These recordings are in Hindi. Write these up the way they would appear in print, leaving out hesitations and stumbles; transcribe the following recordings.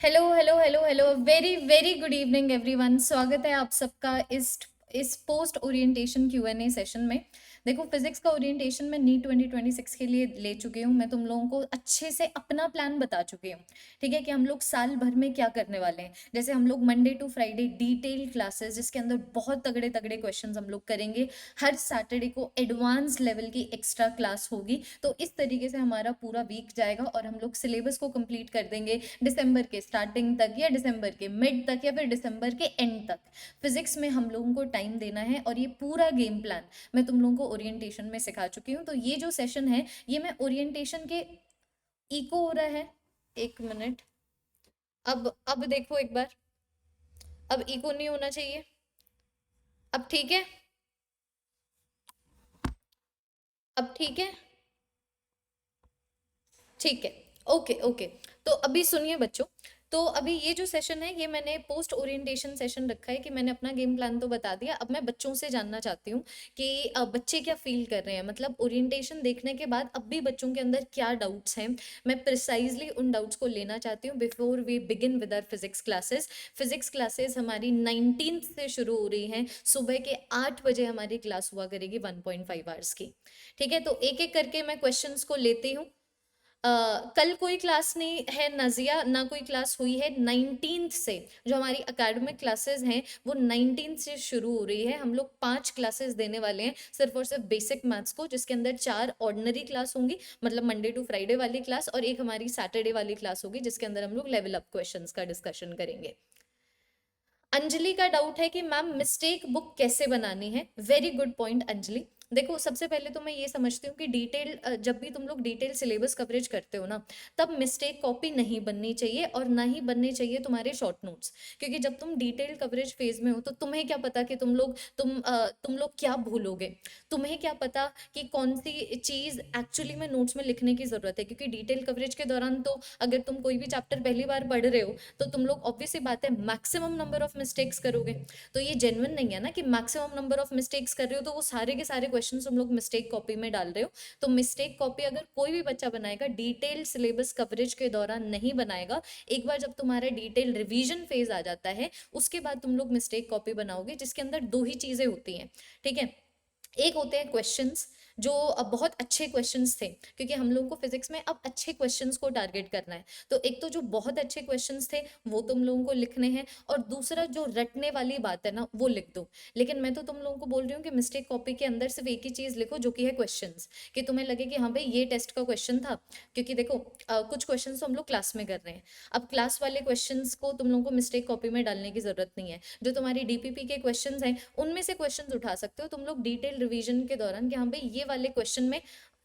Hello hello hello hello, very very good evening everyone. स्वागत है आप सबका इस post orientation Q N A session में। देखो, फिजिक्स का ओरिएंटेशन मैं नीट 2026 के लिए ले चुकी हूँ। मैं तुम लोगों को अच्छे से अपना प्लान बता चुकी हूँ। ठीक है, कि हम लोग साल भर में क्या करने वाले हैं। जैसे हम लोग Monday to Friday detail classes, जिसके अंदर बहुत तगड़े तगड़े क्वेश्चंस हम लोग करेंगे। हर सैटरडे को एडवांस लेवल की एक्स्ट्रा क्लास होगी। तो इस तरीके से हमारा पूरा वीक जाएगा और हम लोग सिलेबस को कंप्लीट कर देंगे दिसंबर के स्टार्टिंग तक, या दिसंबर के मिड तक, या फिर दिसंबर के एंड तक। फिजिक्स में हम लोगों को टाइम देना है और ये पूरा गेम प्लान मैं तुम लोगों को ओरिएंटेशन में सिखा चुकी हूँ। तो ये जो सेशन है, ये मैं ओरिएंटेशन के इको हो रहा है। एक मिनट। अब देखो एक बार। अब इको नहीं होना चाहिए। अब ठीक है। अब ठीक है। ठीक है। Okay okay. तो अभी सुनिए बच्चों। तो अभी ये जो सेशन है, ये मैंने पोस्ट ओरिएंटेशन सेशन रखा है कि मैंने अपना गेम प्लान तो बता दिया। अब मैं बच्चों से जानना चाहती हूँ कि बच्चे क्या फील कर रहे हैं। मतलब ओरिएंटेशन देखने के बाद अब भी बच्चों के अंदर क्या डाउट्स हैं। मैं प्रिसाइजली उन डाउट्स को लेना चाहती हूँ before we begin with our physics classes. Physics classes हमारी 19 से शुरू हो रही हैं। सुबह के 8 बजे हमारी क्लास हुआ करेगी 1.5 आवर्स की। ठीक है, तो एक एक करके मैं क्वेश्चंस को लेती हूँ। कल कोई क्लास नहीं है नजिया, ना कोई क्लास हुई है 19th से। जो हमारी एकेडमिक क्लासेस हैं वो 19th से शुरू हो रही है। हम लोग 5 क्लासेस देने वाले हैं सिर्फ और सिर्फ बेसिक मैथ्स को, जिसके अंदर 4 ऑर्डिनरी क्लास होंगी, मतलब मंडे टू फ्राइडे वाली क्लास, और एक हमारी सैटरडे वाली क्लास होगी जिसके अंदर हम लोग लेवल अप क्वेश्चंस का डिस्कशन करेंगे। अंजलि का डाउट है कि मैम मिस्टेक बुक कैसे बनानी है। Very good point Anjali. देखो, सबसे पहले तो मैं ये समझती हूँ कि डिटेल, जब भी तुम लोग डिटेल सिलेबस कवरेज करते हो ना, तब मिस्टेक कॉपी नहीं बननी चाहिए और ना ही बनने चाहिए तुम्हारे शॉर्ट नोट्स। क्योंकि जब तुम डिटेल कवरेज फेज में हो तो तुम्हें क्या पता कि तुम लोग क्या भूलोगे। तुम्हें क्या पता कि कौन सी चीज एक्चुअली में नोट्स में लिखने की जरूरत है। क्योंकि डिटेल कवरेज के दौरान तो अगर तुम कोई भी चैप्टर पहली बार पढ़ रहे हो तो तुम लोग ऑब्वियस सी बात है मैक्सिमम नंबर ऑफ मिस्टेक्स करोगे। तो ये जेन्युइन नहीं है ना कि मैक्सिमम नंबर ऑफ मिस्टेक्स कर रहे हो तो वो सारे के सारे क्वेश्चन तुम लोग मिस्टेक कॉपी में डाल रहे हो। तो मिस्टेक कॉपी अगर कोई भी बच्चा बनाएगा, डिटेल सिलेबस कवरेज के दौरान नहीं बनाएगा। एक बार जब तुम्हारा डिटेल रिवीजन फेज आ जाता है, उसके बाद तुम लोग मिस्टेक कॉपी बनाओगे, जिसके अंदर दो ही चीजें होती हैं। ठीक है, एक होते हैं क्वेश्चंस, जो अब बहुत अच्छे क्वेश्चंस थे, क्योंकि हम लोगों को फिजिक्स में अब अच्छे क्वेश्चंस को टारगेट करना है। तो एक तो जो बहुत अच्छे क्वेश्चंस थे वो तुम लोगों को लिखने हैं, और दूसरा जो रटने वाली बात है ना वो लिख दो। लेकिन मैं तो तुम लोगों को बोल रही हूँ कि मिस्टेक कॉपी के अंदर सिर्फ एक ही चीज लिखो, जो कि है क्वेश्चंस। कि तुम्हें लगे कि हाँ भाई ये टेस्ट का क्वेश्चन था। क्योंकि देखो, कुछ क्वेश्चन तो हम लोग क्लास में कर रहे हैं। अब क्लास वाले क्वेश्चंस को तुम लोगों को मिस्टेक कॉपी में डालने की जरूरत नहीं है। जो तुम्हारी डीपीपी के क्वेश्चंस हैं उनमें से क्वेश्चंस उठा सकते हो तुम लोग डिटेल रिवीजन के दौरान, कि हाँ भाई ये वाले क्वेश्चन में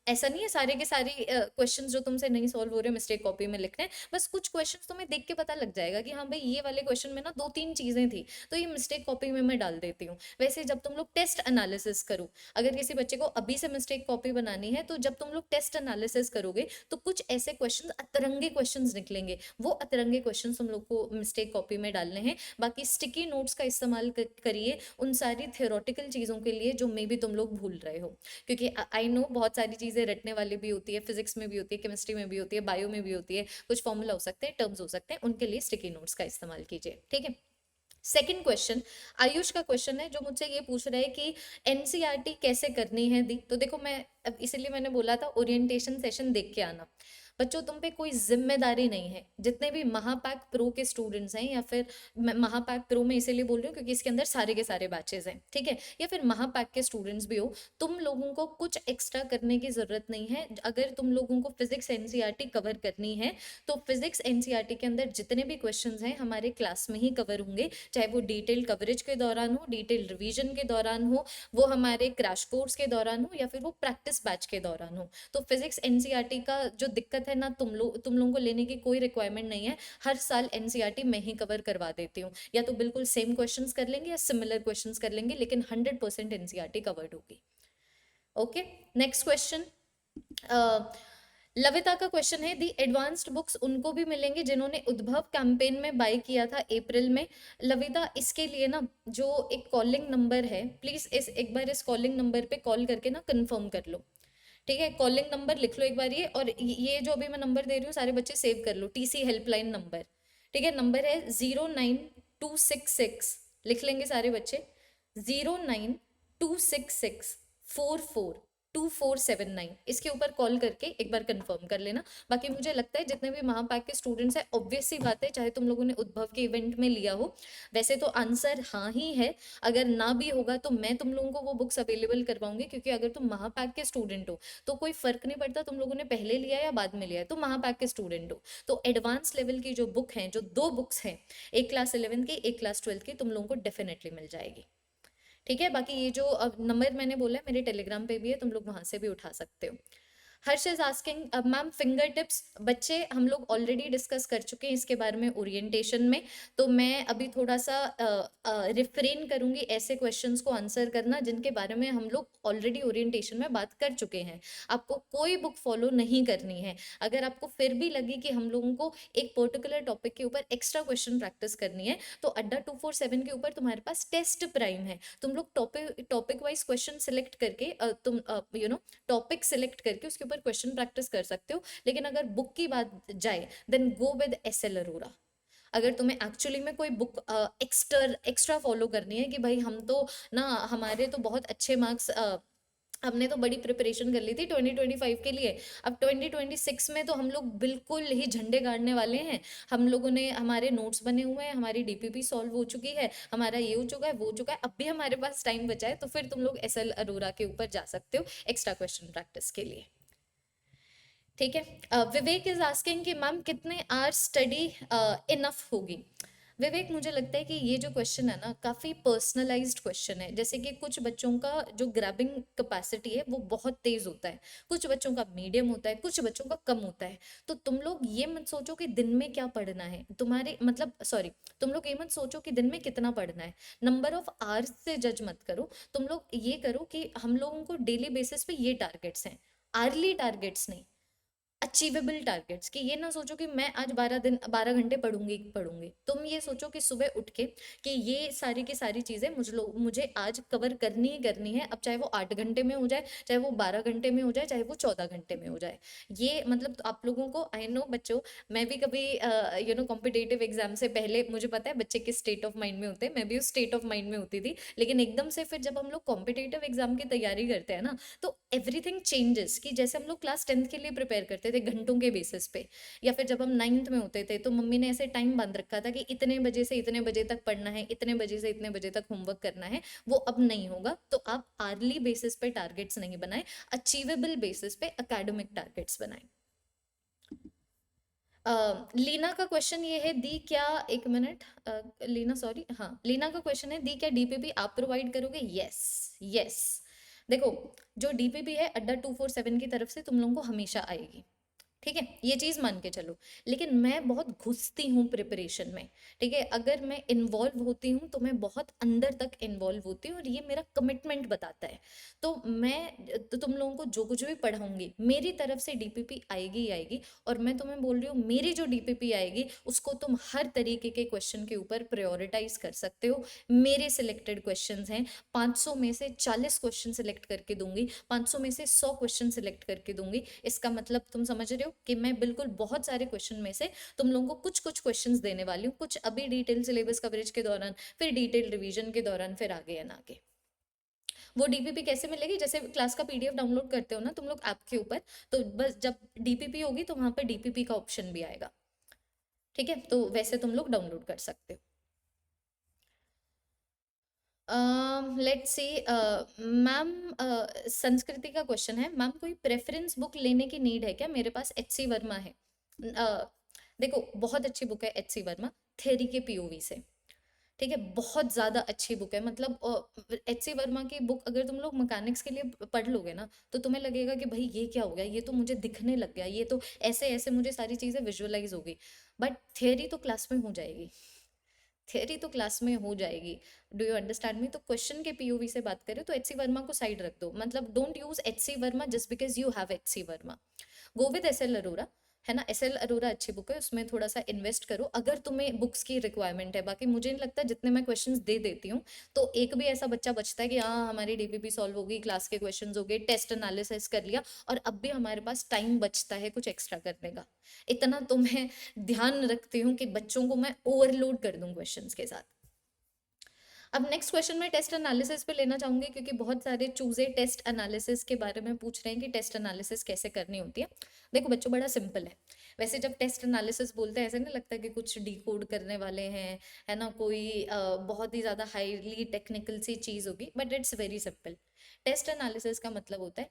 ऐसा नहीं है सारे के सारे क्वेश्चंस जो तुमसे नहीं सॉल्व हो रहे मिस्टेक कॉपी में लिखने हैं। बस कुछ क्वेश्चंस तुम्हें देख के पता लग जाएगा कि हाँ भाई ये वाले क्वेश्चन में ना दो तीन चीजें थी, तो ये मिस्टेक कॉपी में मैं डाल देती हूँ। वैसे जब तुम लोग टेस्ट एनालिसिस करो, अगर किसी बच्चे को अभी से मिस्टेक कॉपी बनानी है, तो जब तुम लोग टेस्ट एनालिसिस करोगे तो कुछ ऐसे क्वेश्चन, अतरंगे क्वेश्चन निकलेंगे। वो अतरंगे क्वेश्चन तुम लोग को मिस्टेक कॉपी में डालने हैं। बाकी स्टिकी नोट्स का इस्तेमाल करिए उन सारी थियोरटिकल चीज़ों के लिए जो मे बी तुम लोग भूल रहे हो। क्योंकि आई नो बहुत सारी चीज़ें रटने वाली भी होती है, फिजिक्स में भी होती है, केमिस्ट्री में भी होती है, बायो में भी होती है। कुछ फॉर्मूला हो सकते हैं, टर्म्स हो सकते हैं, उनके लिए स्टिकी नोट्स का इस्तेमाल कीजिए। ठीक है। सेकंड क्वेश्चन, आयुष का क्वेश्चन है, जो मुझसे ये पूछ रहा है कि एनसीईआरटी कैसे करनी है दी। तो देखो, मैं अब इसीलिए मैंने बोला था ओरिएंटेशन सेशन देख के आना। बच्चों, तुम पे कोई जिम्मेदारी नहीं है। जितने भी महापैक प्रो के स्टूडेंट्स हैं, या फिर मैं महापैक प्रो में इसीलिए बोल रही हूँ क्योंकि इसके अंदर सारे के सारे बैचेज हैं, ठीक है, या फिर महापैक के स्टूडेंट्स भी हो, तुम लोगों को कुछ एक्स्ट्रा करने की जरूरत नहीं है। अगर तुम लोगों को फिजिक्स एनसीईआरटी कवर करनी है तो फिजिक्स एनसीईआरटी के अंदर जितने भी क्वेश्चंस हैं हमारे क्लास में ही कवर होंगे। चाहे वो डिटेल कवरेज के दौरान हो, डिटेल रिवीजन के दौरान हो, वो हमारे क्रैश कोर्स के दौरान हो, या फिर वो प्रैक्टिस बैच के दौरान हो। तो फिजिक्स एनसीईआरटी का जो दिक्कत है ना, तुम लोगों को लेने की कोई रिक्वायरमेंट नहीं है। हर साल एनसीईआरटी मैं ही कवर करवा देती हूँ। या तो बिल्कुल सेम क्वेश्चंस कर लेंगे या सिमिलर क्वेश्चंस कर लेंगे, लेकिन 100% एनसीईआरटी कवर्ड होगी। ओके। Next question. लविता का क्वेश्चन है, दी एडवांस्ड बुक्स उनको भी मिलेंगे जिन्होंने उद्भव कैंपेन में बाय किया था अप्रैल में। लविता, इसके लिए ना जो एक कॉलिंग नंबर है, प्लीज इस एक बार इस कॉलिंग नंबर पे कॉल करके ना कंफर्म कर लो। ठीक है, कॉलिंग नंबर लिख लो एक बार ये, और ये जो अभी मैं नंबर दे रही हूँ सारे बच्चे सेव कर लो, टीसी हेल्पलाइन नंबर। ठीक है, नंबर है 09266, लिख लेंगे सारे बच्चे, 09266442479, इसके ऊपर कॉल करके एक बार कंफर्म कर लेना। बाकी मुझे लगता है जितने भी महापैक के स्टूडेंट्स हैं, ऑब्वियस सी बात है, चाहे तुम लोगों ने उद्भव के इवेंट में लिया हो, वैसे तो आंसर हाँ ही है। अगर ना भी होगा तो मैं तुम लोगों को वो बुक्स अवेलेबल करवाऊंगी, क्योंकि अगर तुम महापैक के स्टूडेंट हो तो कोई फर्क नहीं पड़ता तुम लोगों ने पहले लिया या बाद में लिया है, तो महापैक के स्टूडेंट हो तो एडवांस लेवल की जो बुक हैं, जो दो बुक्स हैं, एक क्लास 11 की, एक क्लास 12 की, तुम लोगों को डेफिनेटली मिल जाएगी। ठीक है, बाकी ये जो नंबर मैंने बोला है मेरे टेलीग्राम पे भी है, तुम लोग वहां से भी उठा सकते हो। Harsh is asking ma'am finger tips, बच्चे हम लोग ऑलरेडी डिस्कस कर चुके हैं इसके बारे में ओरिएंटेशन में, तो मैं अभी थोड़ा सा रिफ्रेन करूंगी ऐसे क्वेश्चंस को आंसर करना जिनके बारे में हम लोग ऑलरेडी ओरिएंटेशन में बात कर चुके हैं। आपको कोई बुक फॉलो नहीं करनी है। अगर आपको फिर भी लगे कि हम लोगों को एक पर्टिकुलर टॉपिक के ऊपर एक्स्ट्रा क्वेश्चन प्रैक्टिस करनी है, तो अड्डा 247 के ऊपर तुम्हारे पास टेस्ट प्राइम है, तुम लोग टॉपिक वाइज क्वेश्चन सिलेक्ट करके तुम टॉपिक सिलेक्ट करके उसके ऊपर क्वेश्चन प्रैक्टिस कर सकते हो। लेकिन अगर बुक की बात जाए then go with S L Arora. अगर तुम्हें एक्चुअली में कोई बुक एक्स्ट्रा फॉलो करनी है कि भाई हम तो ना, हमारे तो बहुत अच्छे मार्क्स, हमने तो बड़ी प्रिपरेशन कर ली थी 2025 के लिए, अब 2026 में तो हम लोग बिल्कुल ही झंडे गाड़ने वाले हैं, हम लोगों ने, हमारे नोट्स बने हुए हैं, हमारी डीपीपी सॉल्व हो चुकी है, हमारा ये हो चुका है, वो हो चुका है, अब भी हमारे पास टाइम बचा है, तो फिर तुम लोग एस एल अरोरा के ऊपर जा सकते हो एक्स्ट्रा क्वेश्चन प्रैक्टिस के लिए। ठीक है, विवेक इज आस्किंग कि मैम कितने आवर्स स्टडी इनफ होगी। विवेक, मुझे लगता है कि ये जो क्वेश्चन है ना, काफ़ी पर्सनलाइज्ड क्वेश्चन है। जैसे कि कुछ बच्चों का जो ग्रैबिंग कैपेसिटी है वो बहुत तेज होता है, कुछ बच्चों का मीडियम होता है, कुछ बच्चों का कम होता है। तो तुम लोग ये मत सोचो कि दिन में क्या पढ़ना है, तुम्हारे मतलब सॉरी, तुम लोग ये मत सोचो कि दिन में कितना पढ़ना है, नंबर ऑफ आवर्स से जज मत करो। तुम लोग ये करो कि हम लोगों को डेली बेसिस पे ये टारगेट्स हैं, आर्ली टारगेट्स नहीं, अचीवेबल टारगेट्स, कि ये ना सोचो कि मैं आज 12 घंटे पढ़ूंगी पढ़ूंगी, तुम ये सोचो कि सुबह उठ के कि ये सारी की सारी चीज़ें मुझे आज कवर करनी ही करनी है, अब चाहे वो 8 घंटे में हो जाए, चाहे वो 12 घंटे में हो जाए, चाहे वो 14 घंटे में हो जाए। ये मतलब तो आप लोगों को, आई नो बच्चों, मैं भी कभी कॉम्पिटेटिव एग्जाम से पहले, मुझे पता है बच्चे किस स्टेट ऑफ माइंड में होते हैं, मैं भी उस स्टेट ऑफ माइंड में होती थी, लेकिन एकदम से फिर जब हम लोग कॉम्पिटेटिव एग्जाम की तैयारी करते हैं ना, तो एवरीथिंग चेंजेस। कि जैसे हम लोग क्लास 10th के लिए प्रिपेयर करते थे घंटों के बेसिस पे, या फिर जब हम 9th में होते थे तो मम्मी ने ऐसे टाइम बांध रखा था कि इतने बजे से इतने बजे तक पढ़ना है, इतने बजे से इतने बजे तक होमवर्क करना है, वो अब नहीं होगा। तो आप आर्ली बेसिस पे टारगेट्स नहीं बनाए, अचीवेबल बेसिस पे एकेडमिक टारगेट्स बनाए। लीना का क्वेश्चन ये है, दी क्या, एक मिनट, लीना सॉरी, हाँ लीना का क्वेश्चन है, दी क्या डीपीपी आप प्रोवाइड करोगे? Yes, yes. देखो, जो डीपीपी है अड्डा 247 की तरफ से तुम लोगों को हमेशा आएगी, ठीक है, ये चीज़ मान के चलो। लेकिन मैं बहुत घुसती हूँ प्रिपरेशन में, ठीक है, अगर मैं इन्वॉल्व होती हूँ तो मैं बहुत अंदर तक इन्वॉल्व होती हूँ, और ये मेरा कमिटमेंट बताता है। तो तुम लोगों को जो कुछ भी पढ़ाऊंगी मेरी तरफ से डीपीपी आएगी ही आएगी। और मैं तुम्हें बोल रही हूँ, मेरी जो डीपीपी आएगी उसको तुम हर तरीके के क्वेश्चन के ऊपर प्रायोरिटाइज कर सकते हो। मेरे सिलेक्टेड क्वेश्चंस हैं, 500 में से 40 क्वेश्चन सिलेक्ट करके दूंगी, 500 में से 100 क्वेश्चन सिलेक्ट करके दूंगी। इसका मतलब तुम समझ रहे हो कि मैं बिल्कुल बहुत सारे क्वेश्चन में से तुम लोगों को कुछ कुछ क्वेश्चंस देने वाली हूँ, कुछ अभी डिटेल सिलेबस कवरेज के दौरान, फिर डिटेल रिवीजन के दौरान, फिर आगे एंड आगे। वो डीपीपी कैसे मिलेगी? जैसे क्लास का पीडीएफ डाउनलोड करते हो ना तुम लोग ऐप के ऊपर, तो बस जब डीपीपी होगी तो वहां पर डीपीपी का ऑप्शन भी आएगा, ठीक है, तो वैसे तुम लोग डाउनलोड कर सकते हो। लेट्स सी, मैम, संस्कृति का क्वेश्चन है, मैम कोई प्रेफरेंस बुक लेने की नीड है क्या? मेरे पास एच सी वर्मा है। देखो, बहुत अच्छी बुक है एच सी वर्मा, थ्योरी के पीओवी से, ठीक है, बहुत ज़्यादा अच्छी बुक है। मतलब एच सी वर्मा की बुक अगर तुम लोग मैकेनिक्स के लिए पढ़ लोगे ना, तो तुम्हें लगेगा कि भाई ये क्या हो गया, ये तो मुझे दिखने लग गया, ये तो ऐसे ऐसे मुझे सारी चीज़ें विजुअलाइज होगी। बट थियरी तो क्लास में हो जाएगी, थियरी तो क्लास में हो जाएगी। Do you understand me? तो क्वेश्चन के पीओवी से बात करें तो एच सी वर्मा को साइड रख दो, मतलब don't use H C Verma just because you have H C Verma. Go with S L Arora. है ना। एस एल अरोरा अच्छी बुक है, उसमें थोड़ा सा इन्वेस्ट करो अगर तुम्हें बुक्स की रिक्वायरमेंट है। बाकी मुझे नहीं लगता, जितने मैं क्वेश्चंस दे देती हूँ तो एक भी ऐसा बच्चा बचता है कि हाँ हमारी डीपीपी सॉल्व होगी, क्लास के क्वेश्चंस हो गए, टेस्ट एनालिसिस कर लिया, और अब भी हमारे पास टाइम बचता है कुछ एक्स्ट्रा करने का। इतना तो मैं ध्यान रखती हूँ कि बच्चों को मैं ओवरलोड कर दूं क्वेश्चंस के साथ। अब नेक्स्ट क्वेश्चन में टेस्ट एनालिसिस पे लेना चाहूंगी, क्योंकि बहुत सारे चूजे टेस्ट एनालिसिस के बारे में पूछ रहे हैं कि टेस्ट एनालिसिस कैसे करनी होती है। देखो बच्चों, बड़ा सिंपल है। वैसे जब टेस्ट एनालिसिस बोलते हैं ऐसे नहीं लगता कि कुछ डिकोड करने वाले हैं, है ना, कोई बहुत ही ज़्यादा हाईली टेक्निकल सी चीज़ होगी, but it's very simple. Test analysis का मतलब होता है,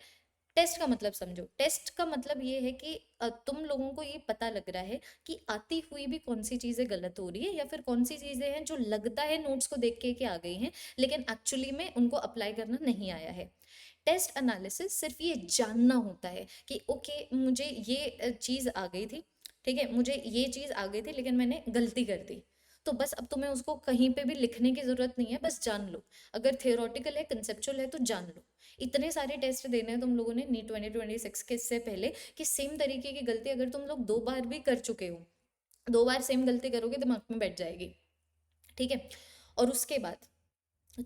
टेस्ट का मतलब समझो। टेस्ट का मतलब ये है कि तुम लोगों को ये पता लग रहा है कि आती हुई भी कौन सी चीजें गलत हो रही है, या फिर कौन सी चीजें हैं जो लगता है नोट्स को देख के कि आ गई हैं, लेकिन एक्चुअली में उनको अप्लाई करना नहीं आया है। टेस्ट एनालिसिस सिर्फ ये जानना होता है कि ओके मुझे ये चीज आ गई थी, ठीक है, मुझे ये चीज आ गई थी लेकिन मैंने गलती कर दी। तो बस अब तुम्हें उसको कहीं पे भी लिखने की जरूरत नहीं है, बस जान लो। अगर थियोरटिकल है, कंसेप्चुअल है, तो जान लो। इतने सारे टेस्ट देने हैं तुम लोगों ने नीट 2026 के, इससे पहले कि सेम तरीके की गलती अगर तुम लोग 2 बार भी कर चुके हो, 2 बार सेम गलती करोगे दिमाग में बैठ जाएगी, ठीक है। और उसके बाद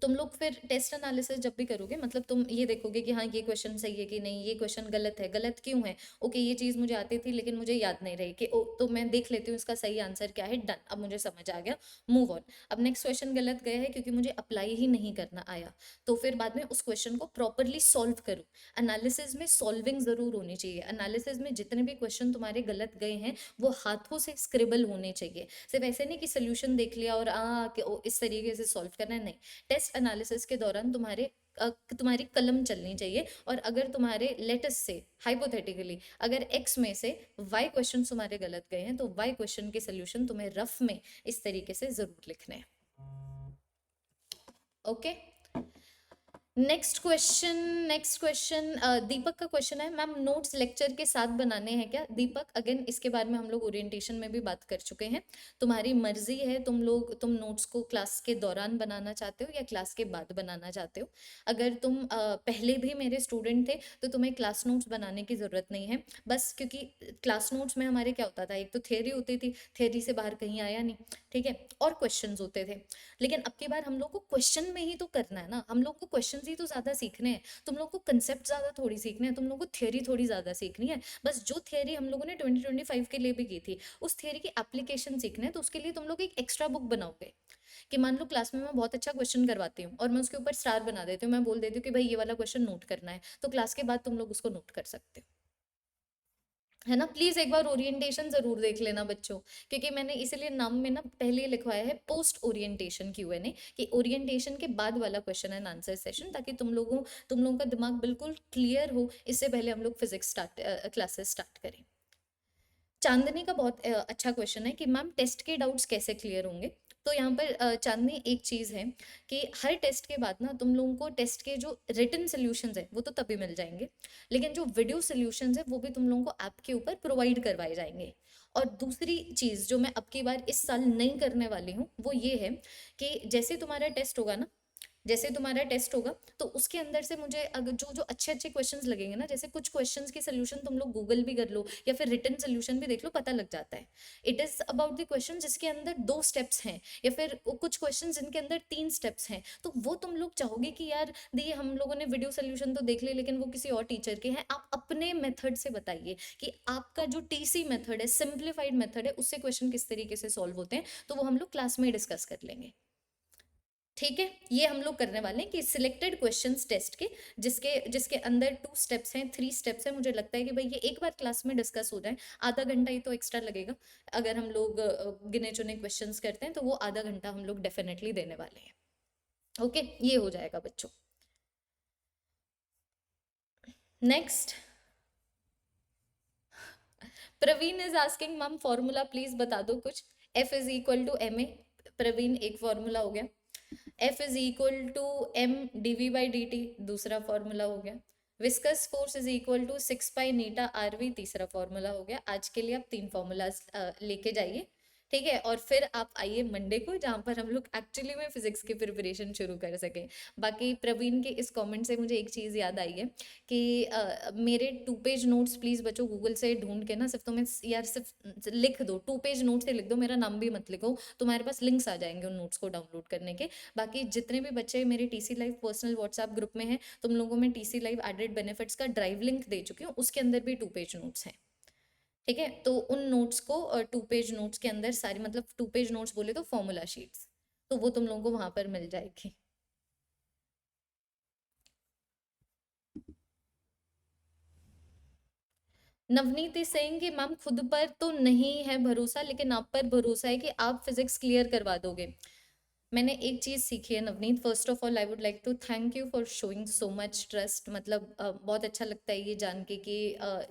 तुम लोग फिर टेस्ट एनालिसिस जब भी करोगे, मतलब तुम ये देखोगे कि हाँ ये क्वेश्चन सही है कि नहीं, ये क्वेश्चन गलत है, गलत क्यों है, ओके ये चीज़ मुझे आती थी लेकिन मुझे याद नहीं रही, कि ओ तो मैं देख लेती हूँ इसका सही आंसर क्या है, डन, अब मुझे समझ आ गया, मूव ऑन। अब नेक्स्ट क्वेश्चन गलत गए है क्योंकि मुझे अप्लाई ही नहीं करना आया, तो फिर बाद में उस क्वेश्चन को प्रॉपरली सॉल्व करो। एनालिसिस में सॉल्विंग जरूर होनी चाहिए। एनालिसिस में जितने भी क्वेश्चन तुम्हारे गलत गए हैं वो हाथों से स्क्रिबल होने चाहिए। सिर्फ ऐसे नहीं कि सोल्यूशन देख लिया और कि ओ इस तरीके से सॉल्व करना है, नहीं। टेस्ट एनालिसिस के दौरान तुम्हारी कलम चलनी चाहिए, और अगर तुम्हारे लेटस से हाइपोथेटिकली अगर एक्स में से वाई क्वेश्चन तुम्हारे गलत गए हैं, तो वाई क्वेश्चन के सोल्यूशन तुम्हें रफ में इस तरीके से जरूर लिखने हैं। ओके, नेक्स्ट क्वेश्चन दीपक का क्वेश्चन है, मैम नोट्स लेक्चर के साथ बनाने हैं क्या? दीपक, अगेन इसके बारे में हम लोग ओरिएंटेशन में भी बात कर चुके हैं। तुम्हारी मर्जी है, तुम नोट्स को क्लास के दौरान बनाना चाहते हो या क्लास के बाद बनाना चाहते हो। अगर तुम पहले भी मेरे स्टूडेंट थे तो तुम्हें क्लास नोट्स बनाने की ज़रूरत नहीं है, बस क्योंकि क्लास नोट्स में हमारे क्या होता था, एक तो थियरी होती थी, थियरी से बाहर कहीं आया नहीं, ठीक है, और क्वेश्चंस होते थे। लेकिन अब की बार हम लोग को क्वेश्चन में ही तो करना है ना, हम लोग को क्वेश्चन ही तो ज्यादा सीखने हैं। तुम लोग को कंसेप्ट ज्यादा थोड़ी सीखने हैं, तुम लोग को थियरी थोड़ी ज्यादा सीखनी है। बस जो थियरी हम लोगों ने 2025 के लिए भी की थी, उस थियरी की एप्लीकेशन सीखना है, तो उसके लिए तुम लोग एक एक्स्ट्रा बुक बनाओगे। कि मान लो क्लास में मैं बहुत अच्छा क्वेश्चन करवाती हूँ और मैं उसके ऊपर स्टार बना देती हूँ, मैं बोल देती हूँ कि भाई ये वाला क्वेश्चन नोट करना है, तो क्लास के बाद तुम लोग उसको नोट कर सकते हो, है ना। प्लीज एक बार ओरिएंटेशन जरूर देख लेना बच्चों, क्योंकि मैंने इसीलिए नाम में ना पहले लिखवाया है पोस्ट ओरिएंटेशन Q&A, कि ओरिएंटेशन के बाद वाला क्वेश्चन एंड आंसर सेशन, ताकि तुम लोगों का दिमाग बिल्कुल क्लियर हो, इससे पहले हम लोग फिजिक्स क्लासेस स्टार्ट करें। चांदनी का बहुत अच्छा क्वेश्चन है कि मैम टेस्ट के डाउट्स कैसे क्लियर होंगे। तो यहाँ पर चांदनी, एक चीज़ है कि हर टेस्ट के बाद ना तुम लोगों को टेस्ट के जो रिटन सोल्यूशंस है वो तो तभी मिल जाएंगे, लेकिन जो वीडियो सोल्यूशंस है वो भी तुम लोगों को ऐप के ऊपर प्रोवाइड करवाए जाएंगे। और दूसरी चीज़ जो मैं अब की बार इस साल नहीं करने वाली हूँ वो ये है कि जैसे तुम्हारा टेस्ट होगा ना, जैसे तुम्हारा टेस्ट होगा तो उसके अंदर से मुझे अगर जो जो अच्छे अच्छे क्वेश्चंस लगेंगे ना, जैसे कुछ क्वेश्चंस के सोल्यूशन तुम लोग गूगल भी कर लो या फिर रिटन सोल्यूशन भी देख लो, पता लग जाता है। It is about the question जिसके अंदर 2 स्टेप्स हैं, या फिर कुछ क्वेश्चन जिनके अंदर 3 स्टेप्स हैं, तो वो तुम लोग चाहोगे कि यार दी हम लोगों ने वीडियो सोल्यूशन तो देख लिए लेकिन वो किसी और टीचर के हैं, आप अपने मेथड से बताइए कि आपका जो टीसी मेथड है, सिंप्लीफाइड मेथड है, उससे क्वेश्चन किस तरीके से सॉल्व होते हैं, तो वो हम लोग क्लास में डिस्कस कर लेंगे। ठीक है, ये हम लोग करने वाले हैं कि सिलेक्टेड क्वेश्चंस टेस्ट के, जिसके जिसके अंदर 2 स्टेप्स हैं, 3 स्टेप्स हैं, मुझे लगता है कि भाई ये एक बार क्लास में डिस्कस हो जाए, आधा घंटा ही तो एक्स्ट्रा लगेगा। अगर हम लोग गिने चुने क्वेश्चंस करते हैं तो वो आधा घंटा हम लोग डेफिनेटली देने वाले हैं। ओके, ये हो जाएगा बच्चों। Next, Praveen is asking ma'am formula please बता दो कुछ। F = ma, प्रवीण, एक फॉर्मूला हो गया। F = m dv/dt, दूसरा फॉर्मूला हो गया। विस्कस फोर्स = 6 पाई नीटा RV, तीसरा फॉर्मूला हो गया। आज के लिए आप 3 फॉर्मूलाज लेके जाइए, ठीक है, और फिर आप आइए मंडे को, जहाँ पर हम लोग एक्चुअली में फिजिक्स की प्रिपरेशन शुरू कर सकें। बाकी प्रवीण के इस कमेंट से मुझे एक चीज़ याद आई है कि मेरे 2 पेज नोट्स प्लीज़ बच्चों गूगल से ढूंढ के ना, सिर्फ तुम्हें यार सिर्फ लिख दो, 2 पेज नोट से लिख दो, मेरा नाम भी मत लिखो, तुम्हारे पास लिंक्स आ जाएंगे उन नोट्स को डाउनलोड करने के। बाकी जितने भी बच्चे मेरे TC live personal WhatsApp group में हैं, तुम लोगों में टीसी लाइव एडेड बेनिफिट्स का ड्राइव लिंक दे चुकी हूँ, उसके अंदर भी 2 पेज नोट्स हैं। ठीक है, तो उन नोट्स को 2 पेज नोट्स के अंदर सारी, मतलब 2 पेज नोट्स बोले तो फॉर्मूला शीट्स, तो वो तुम लोगों को वहां पर मिल जाएगी। नवनीत इज सेइंग कि मैम खुद पर तो नहीं है भरोसा, लेकिन आप पर भरोसा है कि आप फिजिक्स क्लियर करवा दोगे। मैंने एक चीज सीखी है Navneet, first of all I would like to thank you for showing so much trust. मतलब बहुत अच्छा लगता है ये जान के कि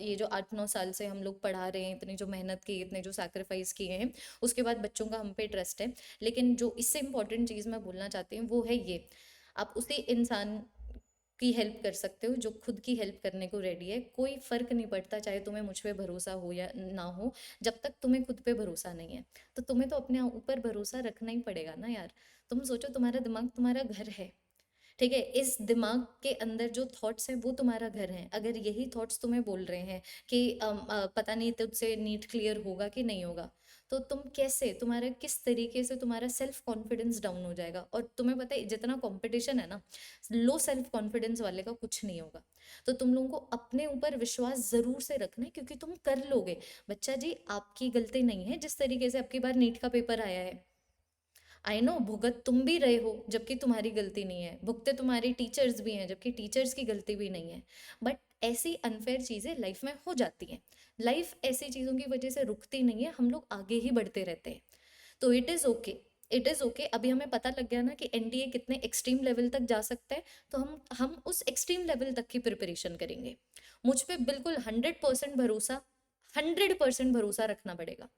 ये जो 8-9 साल से हम लोग पढ़ा रहे हैं, इतनी जो मेहनत की, इतने जो सैक्रिफाइस किए हैं, उसके बाद बच्चों का हम पे ट्रस्ट है। लेकिन जो इससे इम्पोर्टेंट चीज़ मैं बोलना चाहती हूँ वो है ये, आप उसी इंसान की हेल्प कर सकते हो जो खुद की हेल्प करने को रेडी है। कोई फर्क नहीं पड़ता चाहे तुम्हें मुझ पे भरोसा हो या ना हो, जब तक तुम्हें खुद पे भरोसा नहीं है तो तुम्हें तो अपने ऊपर भरोसा रखना ही पड़ेगा ना यार। तुम सोचो, तुम्हारा दिमाग तुम्हारा घर है, ठीक है, इस दिमाग के अंदर जो थॉट्स हैं वो तुम्हारा घर है। अगर यही थॉट्स तुम्हें बोल रहे हैं कि पता नहीं तुझसे नीट क्लियर होगा कि नहीं होगा, तो तुम कैसे, तुम्हारा किस तरीके से तुम्हारा सेल्फ कॉन्फिडेंस डाउन हो जाएगा। और तुम्हें पता है जितना कंपटीशन है ना, लो सेल्फ कॉन्फिडेंस वाले का कुछ नहीं होगा। तो तुम लोगों को अपने ऊपर विश्वास जरूर से रखना है, क्योंकि तुम कर लोगे। बच्चा जी, आपकी गलती नहीं है जिस तरीके से आपकी बार नीट का पेपर आया है। आई नो भुगत तुम भी रहे हो जबकि तुम्हारी गलती नहीं है, भुगते तुम्हारी टीचर्स भी हैं जबकि टीचर्स की गलती भी नहीं है। बट ऐसी अनफेयर चीज़ें लाइफ में हो जाती हैं। लाइफ ऐसी चीज़ों की वजह से रुकती नहीं है, हम लोग आगे ही बढ़ते रहते हैं। तो it is okay, it is okay. अभी हमें पता लग गया ना कि एनडीए कितने एक्सट्रीम लेवल तक जा सकता है, तो हम उस एक्सट्रीम लेवल तक की प्रिपरेशन करेंगे। मुझ पे बिल्कुल 100% भरोसा, 100% भरोसा रखना पड़ेगा।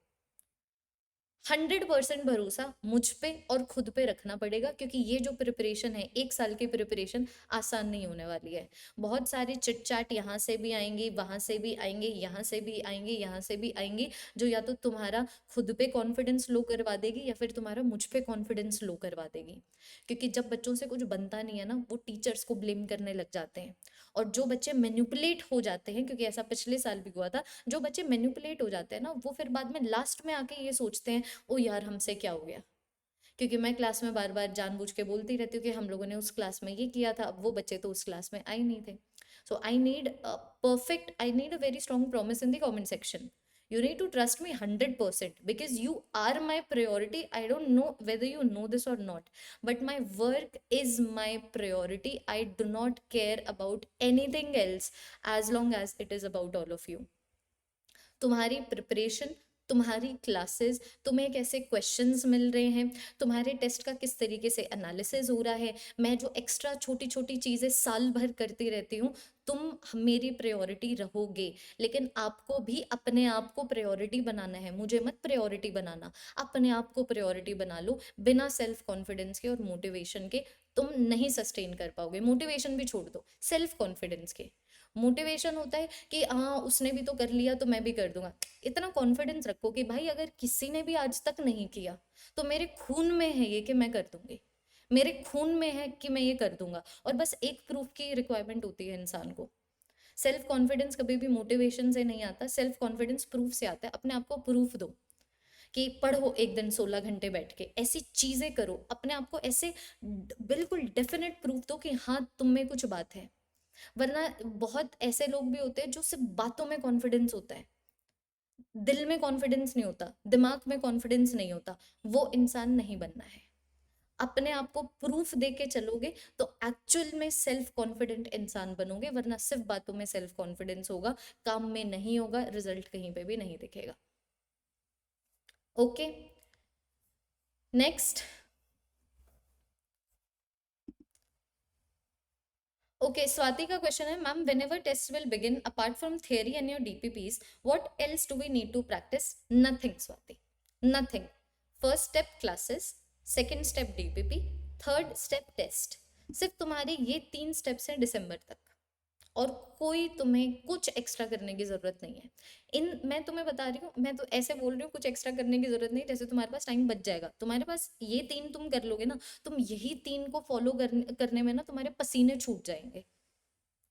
100% भरोसा मुझ पे और खुद पे रखना पड़ेगा, क्योंकि ये जो प्रिपरेशन है, 1 साल की प्रिपरेशन आसान नहीं होने वाली है। बहुत सारे चिट चाट यहाँ से भी आएंगी, वहां से भी आएंगे, यहाँ से भी आएंगे, यहाँ से भी आएंगी, जो या तो तुम्हारा खुद पे कॉन्फिडेंस लो करवा देगी या फिर तुम्हारा मुझ पे कॉन्फिडेंस लो करवा देगी। क्योंकि जब बच्चों से कुछ बनता नहीं है ना, वो टीचर्स को ब्लेम करने लग जाते हैं। और जो बच्चे मैन्युपुलेट हो जाते हैं, क्योंकि ऐसा पिछले साल भी हुआ था, जो बच्चे मैन्युपुलेट हो जाते हैं ना, वो फिर बाद में लास्ट में आके ये सोचते हैं, ओ यार हमसे क्या हो गया। क्योंकि मैं क्लास में बार बार जानबूझ के बोलती रहती हूँ कि हम लोगों ने उस क्लास में ये किया था, अब वो बच्चे तो उस क्लास में आए नहीं थे। So I need a very strong promise in the comment section. You need to trust me 100% because you are my priority. I don't know whether you know this or not, but my work is my priority. I do not care about anything else as long as it is about all of you. तुम्हारी प्रिपरेशन, तुम्हारी क्लासेस, तुम्हें कैसे क्वेश्चंस मिल रहे हैं, तुम्हारे टेस्ट का किस तरीके से एनालिसिस हो रहा है, मैं जो एक्स्ट्रा छोटी छोटी चीज़ें साल भर करती रहती हूँ, तुम मेरी प्रायोरिटी रहोगे। लेकिन आपको भी अपने आप को प्रायोरिटी बनाना है, मुझे मत प्रायोरिटी बनाना। अपने आप को प्रायोरिटी बना लो। बिना सेल्फ कॉन्फिडेंस के और मोटिवेशन के तुम नहीं सस्टेन कर पाओगे। मोटिवेशन भी छोड़ दो, सेल्फ कॉन्फिडेंस के। मोटिवेशन होता है कि हाँ उसने भी तो कर लिया तो मैं भी कर दूंगा। इतना कॉन्फिडेंस रखो कि भाई अगर किसी ने भी आज तक नहीं किया तो मेरे खून में है ये कि मैं कर दूंगी, मेरे खून में है कि मैं ये कर दूंगा। और बस एक प्रूफ की रिक्वायरमेंट होती है इंसान को। सेल्फ कॉन्फिडेंस कभी भी मोटिवेशन से नहीं आता, सेल्फ कॉन्फिडेंस प्रूफ से आता है। अपने आप को प्रूफ दो कि पढ़ो एक दिन 16 घंटे बैठ के, ऐसी चीजें करो, अपने आप को ऐसे बिल्कुल डेफिनेट प्रूफ दो कि हाँ तुम में कुछ बात है। वरना बहुत ऐसे लोग भी होते हैं जो सिर्फ बातों में कॉन्फिडेंस होता है, दिल में कॉन्फिडेंस नहीं होता, दिमाग में कॉन्फिडेंस नहीं होता। वो इंसान नहीं बनना है। अपने आप को प्रूफ दे के चलोगे तो एक्चुअल में सेल्फ कॉन्फिडेंट इंसान बनोगे, वरना सिर्फ बातों में सेल्फ कॉन्फिडेंस होगा, काम में नहीं होगा, रिजल्ट कहीं पे भी नहीं दिखेगा। Okay, next. ओके, स्वाति का क्वेश्चन है, ma'am whenever tests will begin apart from theory and your DPPs, what else do we need to practice? Nothing, Swati, nothing. First step classes, second step DPP, third step test। सिर्फ तुम्हारे ये 3 स्टेप्स हैं दिसंबर तक, और कोई तुम्हें कुछ एक्स्ट्रा करने की जरूरत नहीं है। इन मैं तुम्हें बता रही हूँ, मैं तो ऐसे बोल रही हूँ कुछ एक्स्ट्रा करने की जरूरत नहीं, जैसे तुम्हारे पास टाइम बच जाएगा, तुम्हारे पास ये 3 तुम कर लोगे ना, तुम यही 3 को फॉलो करने में ना तुम्हारे पसीने छूट जाएंगे।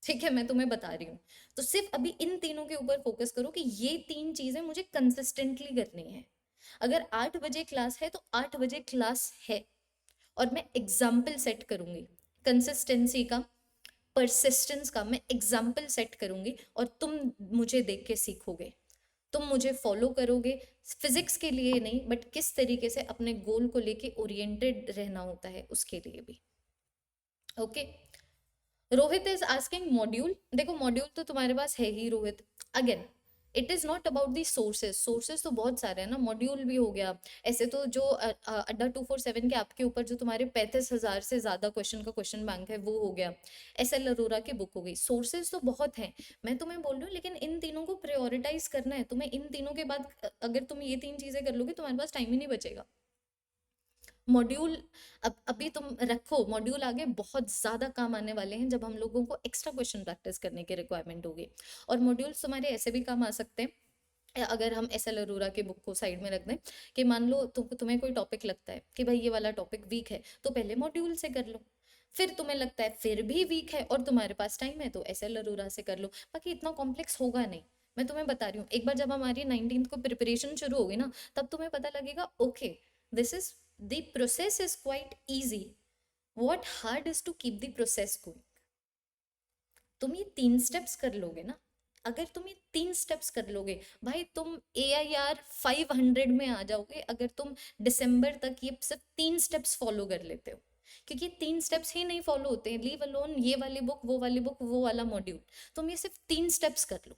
ठीक है, मैं तुम्हें बता रही हूँ। तो सिर्फ अभी इन तीनों के ऊपर फोकस करो कि ये 3 चीजें मुझे कंसिस्टेंटली करनी है। अगर 8 बजे क्लास है तो 8 बजे क्लास है, और मैं एग्जाम्पल सेट करूंगी कंसिस्टेंसी का, परसिस्टेंस का, मैं एग्जाम्पल सेट करूंगी और तुम मुझे देख के सीखोगे, तुम मुझे फॉलो करोगे। फिजिक्स के लिए नहीं, बट किस तरीके से अपने गोल को लेके ओरिएंटेड रहना होता है उसके लिए भी। Okay, Rohit is asking module. देखो मॉड्यूल तो तुम्हारे पास है ही Rohit. Again, it is not about the sources, sources तो बहुत सारे हैं ना, मॉड्यूल भी हो गया। ऐसे तो जो अड्डा 247 के आपके ऊपर जो तुम्हारे 35,000 से ज्यादा क्वेश्चन का क्वेश्चन बैंक है वो हो गया। एस एल अरोरा की बुक हो गई। सोर्सेज तो बहुत हैं, मैं तुम्हें बोल रही हूँ, लेकिन इन तीनों को प्रायोरिटाइज करना है तुम्हें। इन तीनों के बाद अगर तुम ये 3 चीजें कर लोगे तुम्हारे पास टाइम ही नहीं बचेगा। मॉड्यूल अब अभी तुम रखो, मॉड्यूल आगे बहुत ज़्यादा काम आने वाले हैं जब हम लोगों को एक्स्ट्रा क्वेश्चन प्रैक्टिस करने की रिक्वायरमेंट होगी। और मॉड्यूल्स तुम्हारे ऐसे भी काम आ सकते हैं, अगर हम एस एल अरोरा की बुक को साइड में रख दें, कि मान लो तुम्हें कोई टॉपिक लगता है कि भाई ये वाला टॉपिक वीक है, तो पहले मॉड्यूल से कर लो। फिर तुम्हें लगता है फिर भी वीक है और तुम्हारे पास टाइम है, तो एस एल अरोरा से कर लो। बाकी इतना कॉम्प्लेक्स होगा नहीं। मैं तुम्हें बता रही हूँ, एक बार जब हमारी 19th को प्रिपरेशन शुरू होगी ना, तब तुम्हें पता लगेगा okay, this is the process is quite easy, what hard is to keep the process going। तुम ये 3 स्टेप्स कर लोगे ना, अगर तुम ये 3 स्टेप्स कर लोगे भाई, तुम AIR 500 में आ जाओगे, अगर तुम दिसंबर तक ये सिर्फ 3 स्टेप्स फॉलो कर लेते हो। क्योंकि 3 स्टेप्स ही नहीं फॉलो होते हैं, लीव अलोन ये वाली बुक, वो वाली बुक, वो वाला मॉड्यूल। तुम ये सिर्फ 3 स्टेप्स कर लो,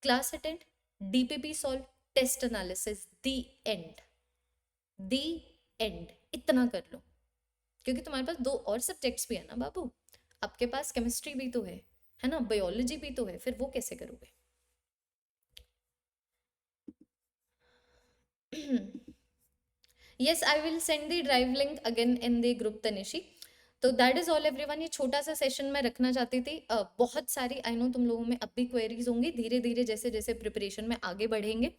class attend, DPP solve, test analysis, the end, the end, इतना कर लो। क्योंकि तुम्हारे पास 2 और सब्जेक्ट्स भी है ना बाबू, आपके पास केमिस्ट्री भी तो है ना, बायोलॉजी भी तो है, फिर वो कैसे करोगे? Yes, I will send the drive link again in the group Tanishi. तो दैट इज ऑल एवरीवन, ये छोटा सा सेशन मैं रखना चाहती थी। बहुत सारी आई नो तुम लोगों में अब भी क्वेरीज होंगी, धीरे धीरे जैसे जैसे प्रिपरेशन में आगे बढ़ेंगे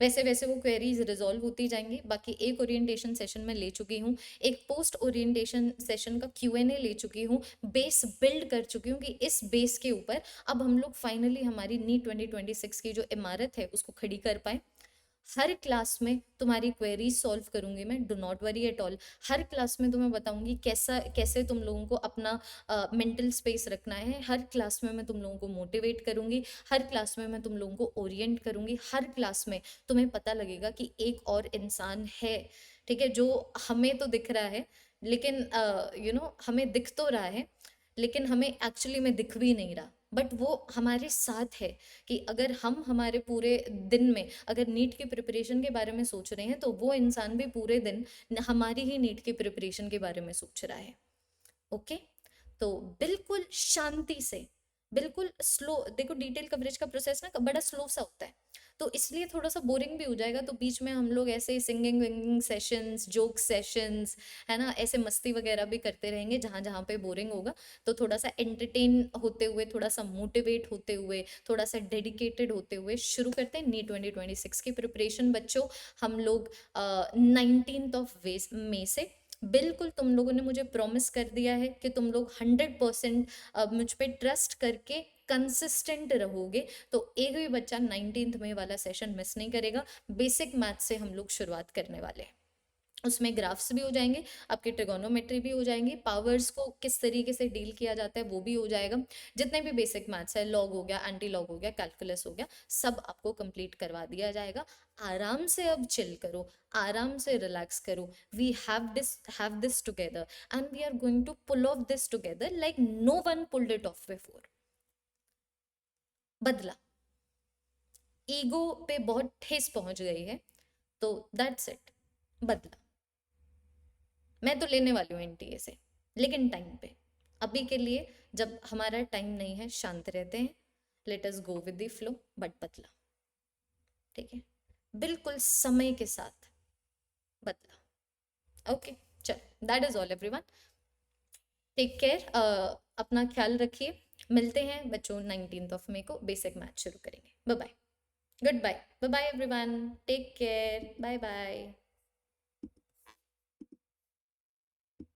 वैसे वैसे वो क्वेरीज रिजॉल्व होती जाएंगी। बाकी एक ओरिएंटेशन सेशन में ले चुकी हूँ, एक पोस्ट ओरिएंटेशन सेशन का Q&A ले चुकी हूँ, बेस बिल्ड कर चुकी हूँ कि इस बेस के ऊपर अब हम लोग फाइनली हमारी नीट 2026 की जो इमारत है उसको खड़ी कर पाए। हर क्लास में तुम्हारी क्वेरीज सॉल्व करूंगी मैं, do not worry at all. Her class में तुम्हें बताऊंगी कैसा कैसे तुम लोगों को अपना मेंटल स्पेस रखना है। हर क्लास में मैं तुम लोगों को मोटिवेट करूंगी, हर क्लास में मैं तुम लोगों को ओरिएंट करूंगी, हर क्लास में तुम्हें पता लगेगा कि एक और इंसान है, ठीक है, जो हमें तो दिख रहा है, लेकिन हमें दिख तो रहा है, लेकिन हमें एक्चुअली में दिख भी नहीं रहा, बट वो हमारे साथ है। कि अगर हम हमारे पूरे दिन में अगर नीट की प्रिपरेशन के बारे में सोच रहे हैं, तो वो इंसान भी पूरे दिन हमारी ही नीट की प्रिपरेशन के बारे में सोच रहा है। ओके, तो बिल्कुल शांति से, बिल्कुल स्लो, देखो डिटेल कवरेज का प्रोसेस ना बड़ा स्लो सा होता है, तो इसलिए थोड़ा सा बोरिंग भी हो जाएगा। तो बीच में हम लोग ऐसे singing winging sessions, joke sessions, है ना, ऐसे मस्ती वगैरह भी करते रहेंगे जहाँ जहाँ पे बोरिंग होगा। तो थोड़ा सा एंटरटेन होते हुए, थोड़ा सा मोटिवेट होते हुए, थोड़ा सा डेडिकेटेड होते हुए शुरू करते हैं नीट 2026 की प्रिपरेशन बच्चों। हम लोग 19 मई से, बिल्कुल तुम लोगों ने मुझे प्रॉमिस कर दिया है कि तुम लोग 100% मुझ पे ट्रस्ट करके कंसिस्टेंट रहोगे, तो एक भी बच्चा 19 मई वाला सेशन मिस नहीं करेगा। बेसिक मैथ से हम लोग शुरुआत करने वाले हैं, उसमें ग्राफ्स भी हो जाएंगे, आपकी ट्रिगोनोमेट्री भी हो जाएंगी, पावर्स को किस तरीके से डील किया जाता है वो भी हो जाएगा। जितने भी बेसिक मैथ्स है, लॉग हो गया, एंटी लॉग हो गया, कैलकुलस हो गया, सब आपको कंप्लीट करवा दिया जाएगा। आराम से अब चिल करो, आराम से रिलैक्स करो। We have this together and we are going to pull off this together like no one pulled it off before. बदला, ईगो पे बहुत ठेस पहुंच गई है, तो दैट्स इट, बदला। मैं तो लेने वाली हूँ NTA से, लेकिन टाइम पे। अभी के लिए जब हमारा टाइम नहीं है, शांत रहते हैं, let us go with the flow, but बदला, ठीक है, बिल्कुल समय के साथ बदला। ओके, चल, that is all everyone, take care, अपना ख्याल रखिए। मिलते हैं बच्चों 19 मई को बेसिक मैथ शुरू करेंगे। Bye bye. Good bye. Bye bye everyone. Take care. Bye bye.